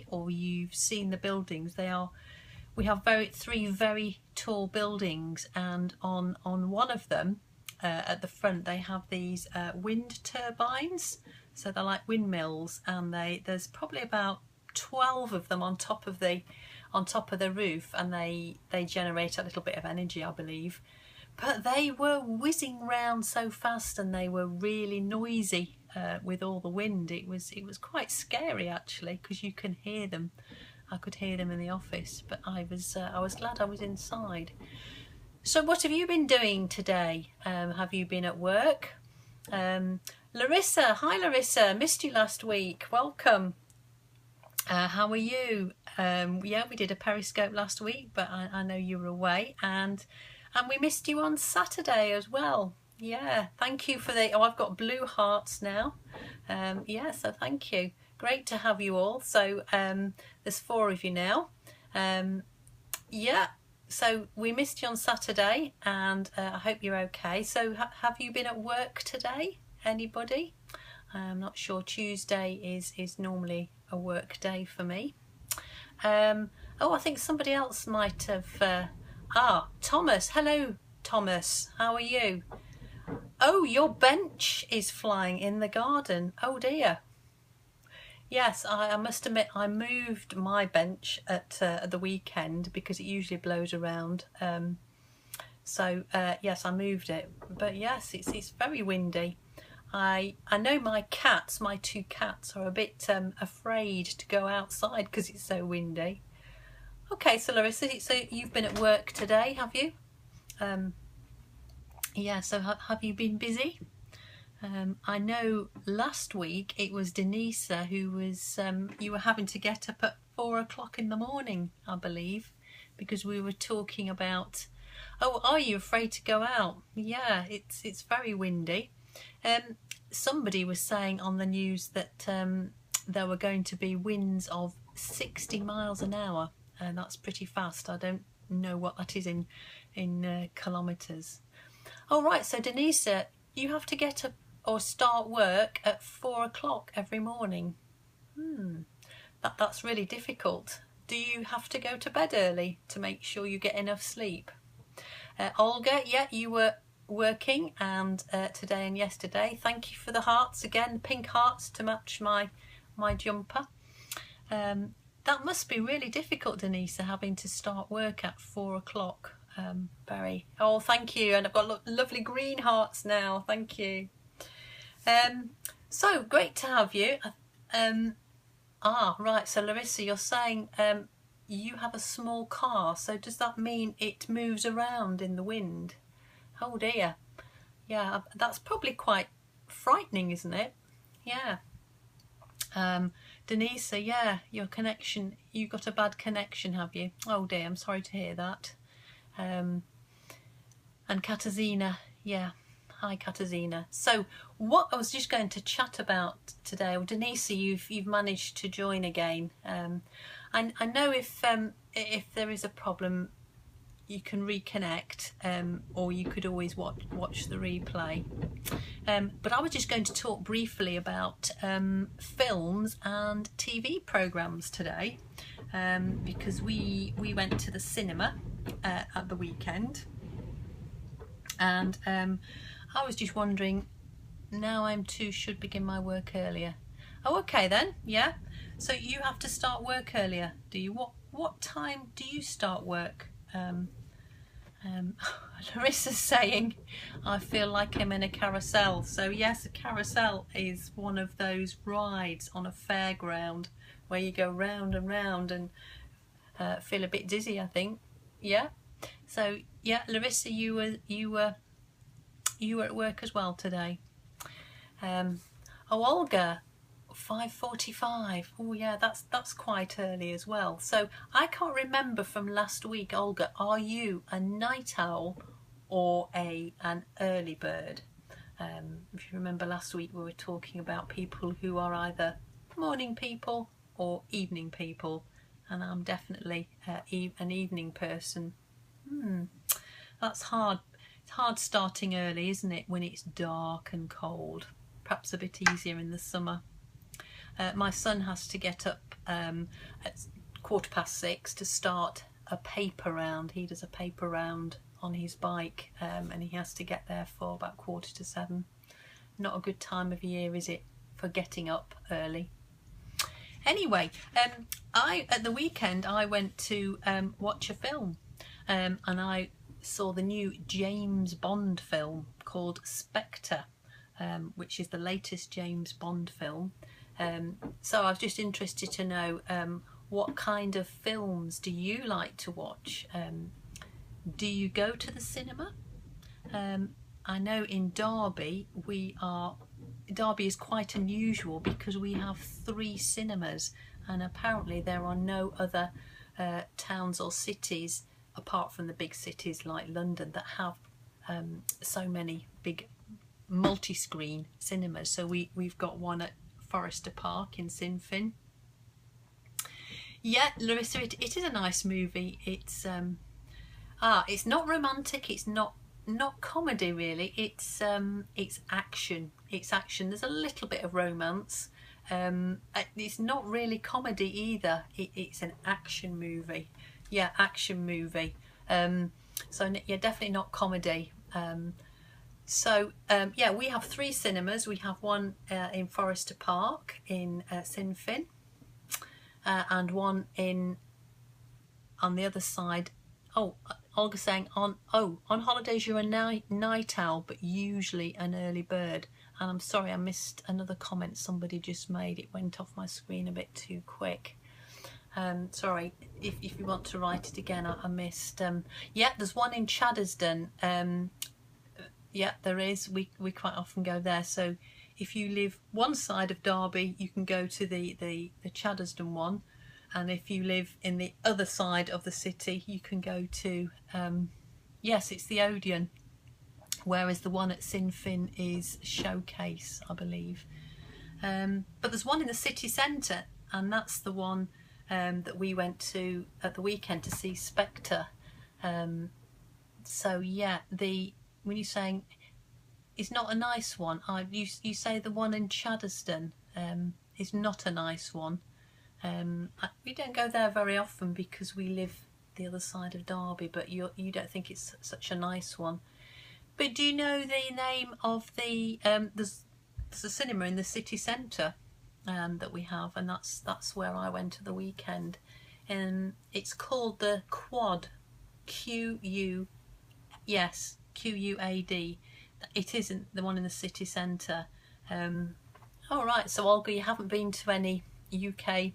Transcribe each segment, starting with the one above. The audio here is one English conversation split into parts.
or you've seen the buildings. We have three very tall buildings, and on one of them at the front they have these wind turbines, so they're like windmills, and there's probably about 12 of them on top of the roof, and they generate a little bit of energy, I believe. But they were whizzing round so fast, and they were really noisy with all the wind. It was quite scary actually, because you can hear them. I could hear them in the office, but I was glad I was inside. So what have you been doing today? Have you been at work? Larissa, hi Larissa, missed you last week. Welcome. How are you? Yeah, we did a Periscope last week, but I know you were away, and we missed you on Saturday as well. Yeah, thank you for the... Oh, I've got blue hearts now. Yeah, so thank you. Great to have you all. So there's 4 of you now. Yeah, so we missed you on Saturday, and I hope you're okay. So have you been at work today? Anybody? I'm not sure. Tuesday is normally a work day for me. Oh, I think somebody else might have... Thomas. Hello, Thomas. How are you? Oh, your bench is flying in the garden. Oh dear. Yes, I must admit I moved my bench at the weekend because it usually blows around. Yes, I moved it. But yes, it's very windy. I know my 2 cats are a bit afraid to go outside because it's so windy. Okay, so Larissa, so you've been at work today, have you? Yeah, so have you been busy? I know last week it was Denisa who was, you were having to get up at 4 o'clock in the morning, I believe, because we were talking about, oh, are you afraid to go out? Yeah, it's very windy. Somebody was saying on the news that there were going to be winds of 60 miles an hour, and that's pretty fast. I don't know what that is in kilometres. Oh right, so Denisa, you have to get up or start work at 4 o'clock every morning. That's really difficult. Do you have to go to bed early to make sure you get enough sleep? Olga, yeah, you were working and today and yesterday. Thank you for the hearts again, pink hearts to match my jumper. That must be really difficult, Denisa, having to start work at 4 o'clock. Very. Oh, thank you, and I've got lovely green hearts now. Thank you. So great to have you. Right. So Larissa, you're saying you have a small car. So does that mean it moves around in the wind? Oh dear. Yeah, that's probably quite frightening, isn't it? Yeah. Denisa, yeah, your connection, you got a bad connection, have you? Oh dear, I'm sorry to hear that. And Katarzyna, yeah, hi Katarzyna. So what I was just going to chat about today, well, Denisa, you've managed to join again. I know if there is a problem, you can reconnect, or you could always watch the replay. But I was just going to talk briefly about films and TV programmes today, because we went to the cinema at the weekend, and I was just wondering, now should begin my work earlier. Oh, okay then, yeah. So you have to start work earlier, do you? What time do you start work? Larissa's saying, I feel like I'm in a carousel. So yes, a carousel is one of those rides on a fairground where you go round and round and feel a bit dizzy, I think. Yeah. So yeah, Larissa, you were at work as well today. Oh, Olga, 5:45. Oh yeah, that's quite early as well. So I can't remember from last week, Olga, are you a night owl or an early bird? If you remember last week, we were talking about people who are either morning people or evening people, and I'm definitely an evening person. That's hard. It's hard starting early, isn't it, when it's dark and cold? Perhaps a bit easier in the summer. my son has to get up at 6:15 to start a paper round. He does a paper round on his bike, and he has to get there for about 6:45. Not a good time of year, is it, for getting up early? Anyway, at the weekend I went to watch a film, and I saw the new James Bond film called Spectre, which is the latest James Bond film. So I was just interested to know, what kind of films do you like to watch? Do you go to the cinema? I know in Derby Derby is quite unusual because we have 3 cinemas, and apparently there are no other towns or cities apart from the big cities like London that have so many big multi-screen cinemas. So we've got one at Forester Park in Sinfin. Yeah, Larissa, it is a nice movie. It's not romantic, it's not comedy really, it's action. It's action. There's a little bit of romance. It's not really comedy either. It's an action movie. Yeah, action movie. So yeah, definitely not comedy. Yeah, we have 3 cinemas. We have one in Forester Park in Sinfin, and one on the other side. Oh, Olga's saying on holidays you're a night owl, but usually an early bird. And I'm sorry, I missed another comment somebody just made. It went off my screen a bit too quick. Sorry, if you want to write it again, I missed. Yeah, there's one in Chaddersden. Yeah, there is. We quite often go there. So if you live one side of Derby, you can go to the Chaddersden one. And if you live in the other side of the city, you can go to, yes, it's the Odeon, whereas the one at Sinfin is Showcase, I believe. But there's one in the city centre, and that's the one that we went to at the weekend to see Spectre. So yeah, when you're saying it's not a nice one, you say the one in Chaddersden is not a nice one. We don't go there very often because we live the other side of Derby, but you don't think it's such a nice one. But do you know the name of there's a cinema in the city centre that we have, and that's where I went at the weekend, and it's called the Quad, Quad. It isn't the one in the city centre. All right, so Olga, you haven't been to any UK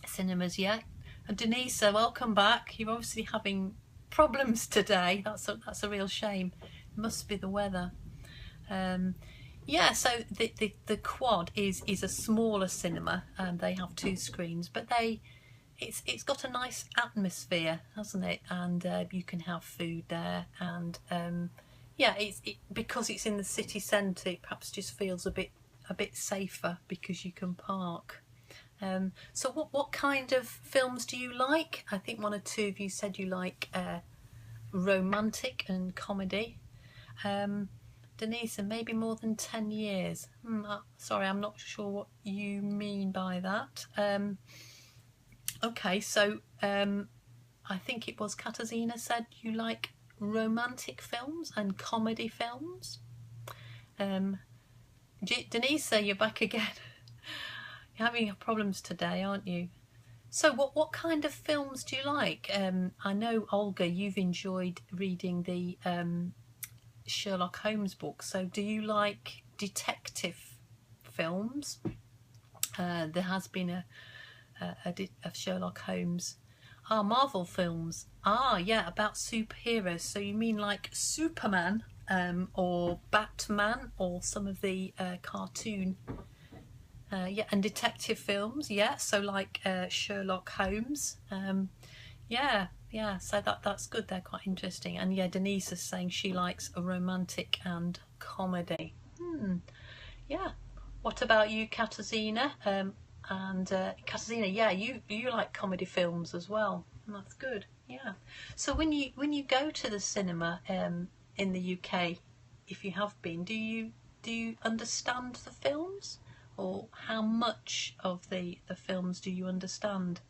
cinemas yet. And Denise, welcome back. You're obviously having problems today. That's a real shame. It must be the weather. Yeah, so the Quad is a smaller cinema, and they have 2 screens, but it's got a nice atmosphere, hasn't it? And you can have food there, and yeah, because it's in the city centre, it perhaps just feels a bit safer because you can park. So what kind of films do you like? I think 1 or 2 of you said you like romantic and comedy. Denise, and maybe more than 10 years. Sorry, I'm not sure what you mean by that. Okay, so I think it was Katarzyna said you like romantic films and comedy films. Denise, you're back again. You're having problems today, aren't you? So what kind of films do you like? I know, Olga, you've enjoyed reading the Sherlock Holmes books. So do you like detective films? There has been a Sherlock Holmes. Marvel films. Yeah, about superheroes. So you mean like Superman or Batman or some of the cartoon... yeah, and detective films, yeah, so like Sherlock Holmes, yeah, so that's good, they're quite interesting. And yeah, Denise is saying she likes a romantic and comedy. Yeah, what about you, Katarzyna? And Katarzyna, yeah, you like comedy films as well, that's good, yeah. So when you go to the cinema in the UK, if you have been, do you understand the films? or how much of the films do you understand,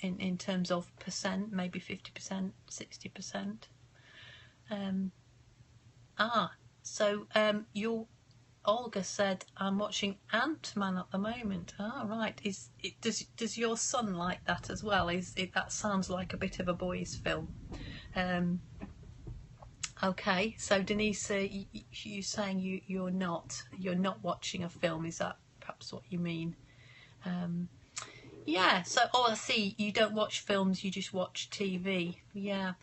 in terms of percent, maybe 50%, 60%? So your Olga said, I'm watching Ant-Man at the moment. Right. Does your son like that as well? That sounds like a bit of a boys' film. Okay, so Denise, you saying you're not watching a film? Is that perhaps what you mean? Yeah. So, I see. You don't watch films. You just watch TV. Yeah.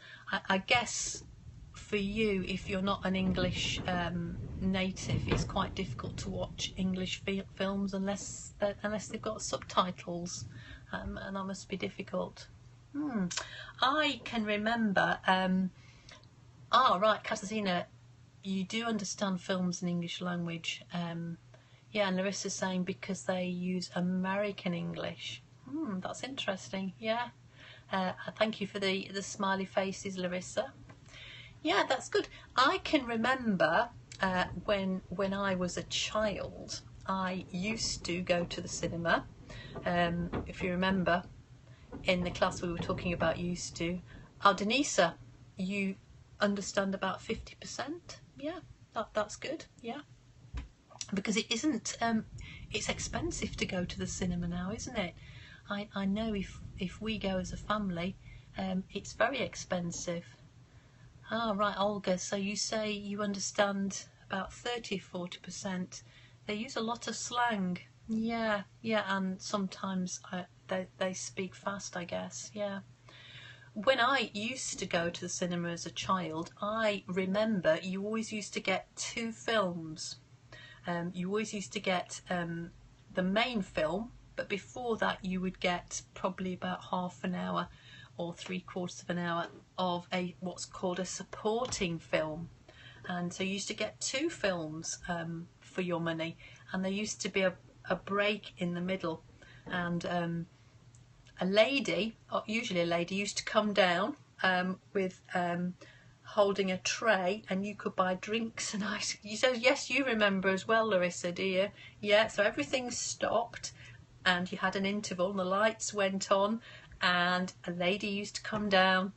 I guess for you, if you're not an English native, it's quite difficult to watch English films unless they've got subtitles, and that must be difficult. I can remember. Right, Katarzyna, you do understand films in English language. Yeah, and Larissa's saying because they use American English. That's interesting. Yeah. Thank you for the smiley faces, Larissa. Yeah, that's good. I can remember when I was a child, I used to go to the cinema. If you remember, in the class we were talking about used to. Denisa, you understand about 50%? Yeah, that's good. Yeah, because it isn't. It's expensive to go to the cinema now, isn't it? I know if we go as a family, it's very expensive. Right, Olga, so you say you understand about 30-40%. They use a lot of slang. Yeah, and sometimes they speak fast, I guess. Yeah. When I used to go to the cinema as a child, I remember you always used to get 2 films. You always used to get the main film, but before that you would get probably about half an hour or 3/4 of an hour of what's called a supporting film. And so you used to get 2 films for your money, and there used to be a break in the middle, and a lady, usually a lady, used to come down with holding a tray, and you could buy drinks and ice. So yes, you remember as well, Larissa, do you? Yeah, so everything stopped and you had an interval and the lights went on, and a lady used to come down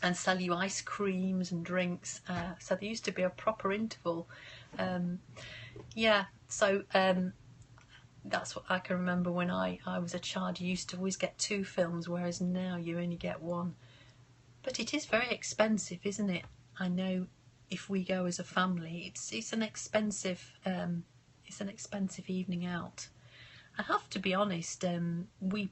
and sell you ice creams and drinks. So there used to be a proper interval. Yeah, so that's what I can remember when I was a child. You used to always get 2 films, whereas now you only get 1. But it is very expensive, isn't it? I know if we go as a family, it's an expensive evening out. I have to be honest. We